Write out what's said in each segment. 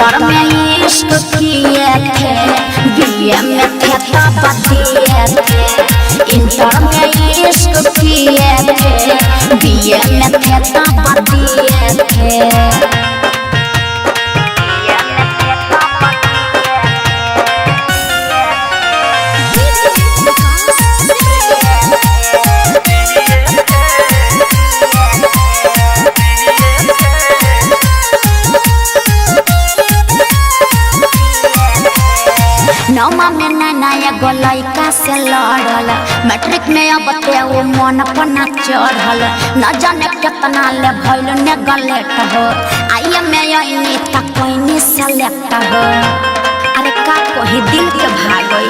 Inter में इश्क किए थे, बीए में थे तब दिए थे। इंटर में इश्क किए थे, बीए में थे तब दिए थे। नौमा में नैना एगो लइका से लड़ल, मैट्रिक में अब ते वो मन पना चढ़ल। न जाने कितना ले भइल नेगलेक्ट हो, आइए में यही तक कोई सेलेक्ट हो। अरे का कोई दिल के भागई।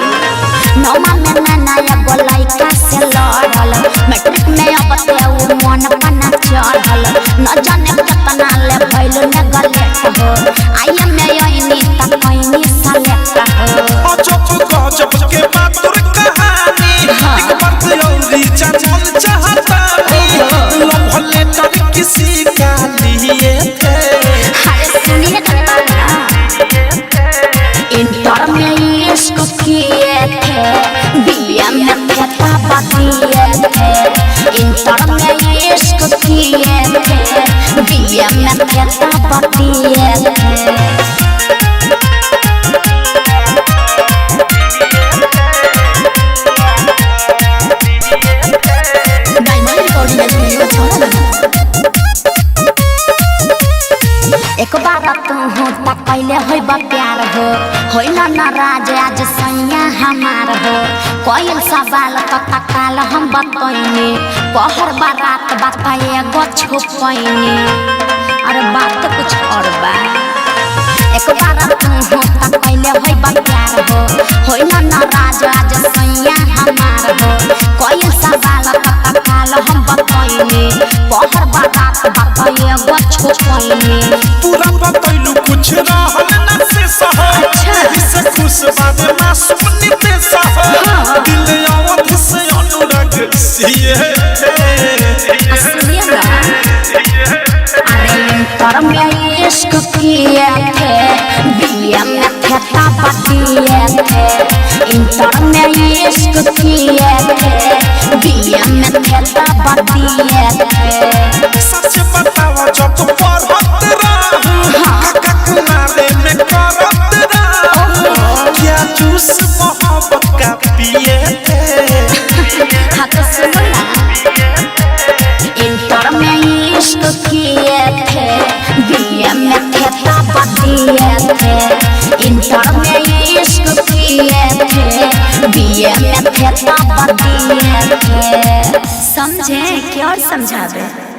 नौमा में नैना एगो लइका से लड़ल, मैट्रिक में अब ते वो मन पना चढ़ल। न जाने कितना ले भइल नेगलेक्ट हो, आइए में यही तक कोई सेलेक्ट हो। जब के बात तुर कहानी एक बार तेरी जानल चाहता हूं, लव लेटर किसी का लिए थे। अरे सुनिए इंटर में इश्क किए थे, बीए में थे तब दिए थे। इंटर में इश्क किए थे, बीए में थे तब दिए थे। एक बार तू हो तक पहले होइबा प्यार हो, होइला नाराज आज सैया हमार हो। कोई सवाल तो तकाल हम बतैनी, पहर बारात बात एगो छुपैनी। अरे बात कुछ और बा। एक बार तू हो तक पहले होइबा प्यार हो, होइला नाराज आज सैया हमार हो। कोई सवाल तो तकाल हम बतैनी, पहर बारात बात एगो छुपैनी। पूरा बतैलू कुछ रहल न से सह, इससे खुश बात मासूम निते सह। दिल आवत से अनुराग सिए अरे इंटर में इश्क किए थे, बीए में थे तब दिए थे। इंटर में इश्क किए थे, बीए में थे तब दिए थे। सच बतावा जब पढ़त रहूं ककुनारे में करत रहूं, क्या जूस मोहब्बत का पिए थे। हाँ तो सुनो ना, इंटर में इश्क किए थे, बीए में थे तब दिए थे। इंटर में इश्क किए थे, बीए में थे तब दिए थे। समझे क्या और समझावे।